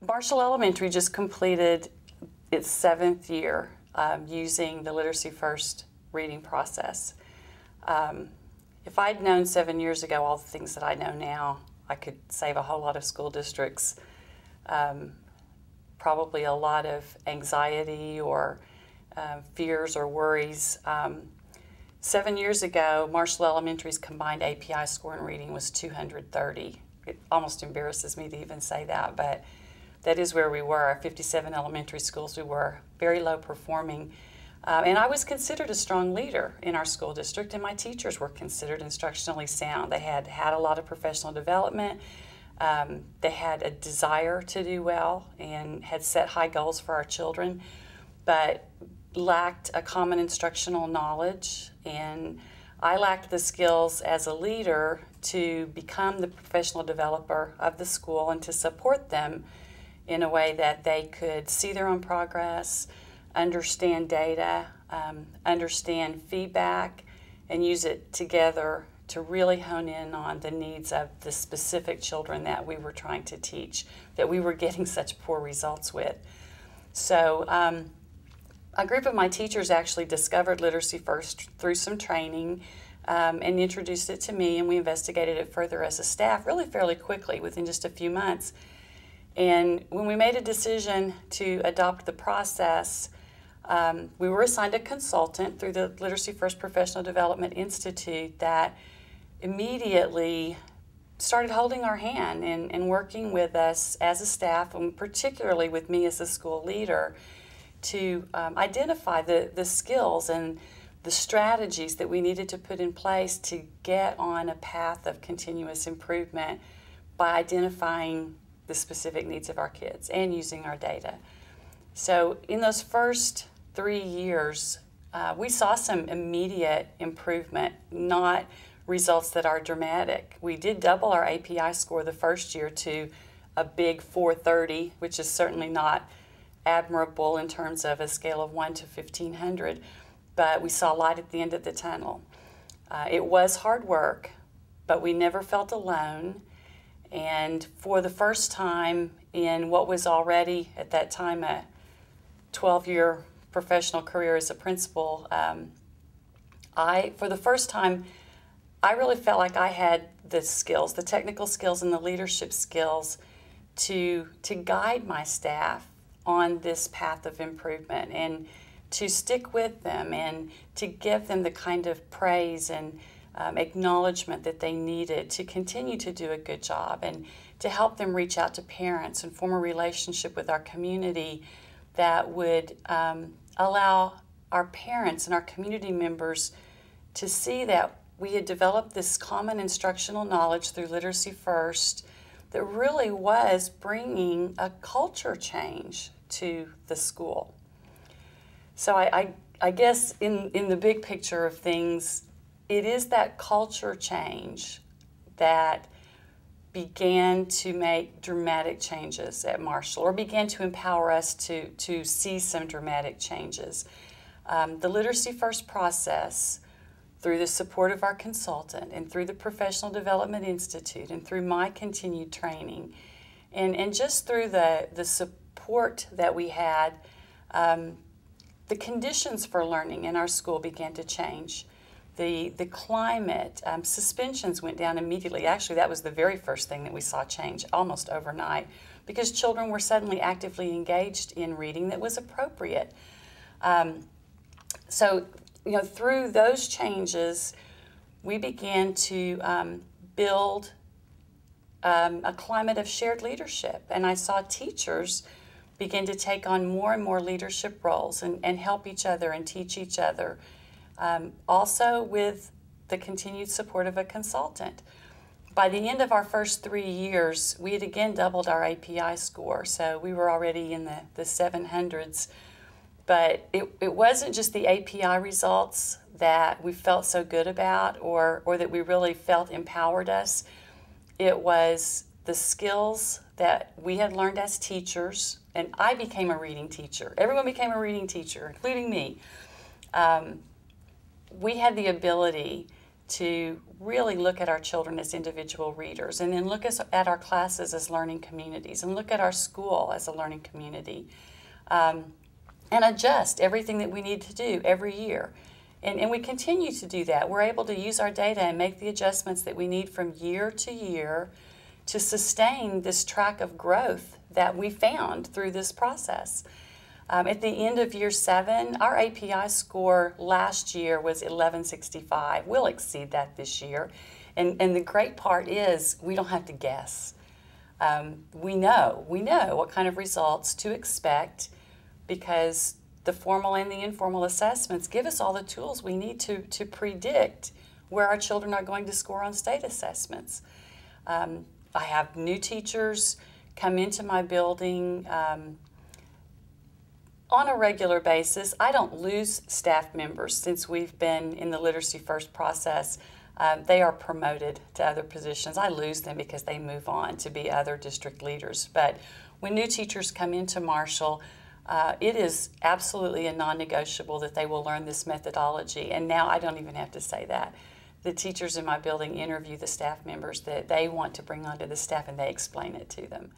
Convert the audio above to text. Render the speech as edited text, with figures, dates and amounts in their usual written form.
Marshall Elementary just completed its 7th year using the Literacy First reading process. If I'd known 7 years ago all the things that I know now, I could save a whole lot of school districts, probably a lot of anxiety or fears or worries. 7 years ago, Marshall Elementary's combined API score in reading was 230. It almost embarrasses me to even say that, but that is where we were. Our 57 elementary schools, we were very low performing. And I was considered a strong leader in our school district, and my teachers were considered instructionally sound. They had a lot of professional development. They had a desire to do well and had set high goals for our children, but lacked a common instructional knowledge, and I lacked the skills as a leader to become the professional developer of the school and to support them in a way that they could see their own progress, understand data, understand feedback, and use it together to really hone in on the needs of the specific children that we were trying to teach, that we were getting such poor results with. So a group of my teachers actually discovered Literacy First through some training and introduced it to me, and we investigated it further as a staff really fairly quickly, within just a few months. And when we made a decision to adopt the process, we were assigned a consultant through the Literacy First Professional Development Institute that immediately started holding our hand and working with us as a staff, and particularly with me as a school leader, to identify the skills and the strategies that we needed to put in place to get on a path of continuous improvement by identifying the specific needs of our kids and using our data. So in those first 3 years, we saw some immediate improvement, not results that are dramatic. We did double our API score the first year to a big 430, which is certainly not admirable in terms of a scale of 1 to 1,500, but we saw light at the end of the tunnel. It was hard work, but we never felt alone. And for the first time in what was already at that time a 12-year professional career as a principal, for the first time, I really felt like I had the skills, the technical skills and the leadership skills to guide my staff on this path of improvement and to stick with them and to give them the kind of praise and acknowledgement that they needed to continue to do a good job, and to help them reach out to parents and form a relationship with our community that would allow our parents and our community members to see that we had developed this common instructional knowledge through Literacy First that really was bringing a culture change to the school. So I guess in the big picture of things, it is that culture change that began to make dramatic changes at Marshall, or began to empower us to see some dramatic changes. The Literacy First process, through the support of our consultant and through the Professional Development Institute and through my continued training, and just through the support that we had, the conditions for learning in our school began to change. The climate, suspensions went down immediately. Actually, that was the very first thing that we saw change almost overnight, because children were suddenly actively engaged in reading that was appropriate. So, through those changes, we began to build a climate of shared leadership, and I saw teachers begin to take on more and more leadership roles and help each other and teach each other. Also with the continued support of a consultant. By the end of our first 3 years, we had again doubled our API score, so we were already in the 700s. But it wasn't just the API results that we felt so good about or that we really felt empowered us. It was the skills that we had learned as teachers, and I became a reading teacher. Everyone became a reading teacher, including me. We had the ability to really look at our children as individual readers, and then look at our classes as learning communities, and look at our school as a learning community, and adjust everything that we need to do every year. And we continue to do that. We're able to use our data and make the adjustments that we need from year to year to sustain this track of growth that we found through this process. At the end of year 7, our API score last year was 1165. We'll exceed that this year. And the great part is we don't have to guess. We know what kind of results to expect, because the formal and the informal assessments give us all the tools we need to predict where our children are going to score on state assessments. I have new teachers come into my building on a regular basis. I don't lose staff members since we've been in the Literacy First process. They are promoted to other positions. I lose them because they move on to be other district leaders. But when new teachers come into Marshall, it is absolutely a non-negotiable that they will learn this methodology. And now I don't even have to say that. The teachers in my building interview the staff members that they want to bring onto the staff, and they explain it to them.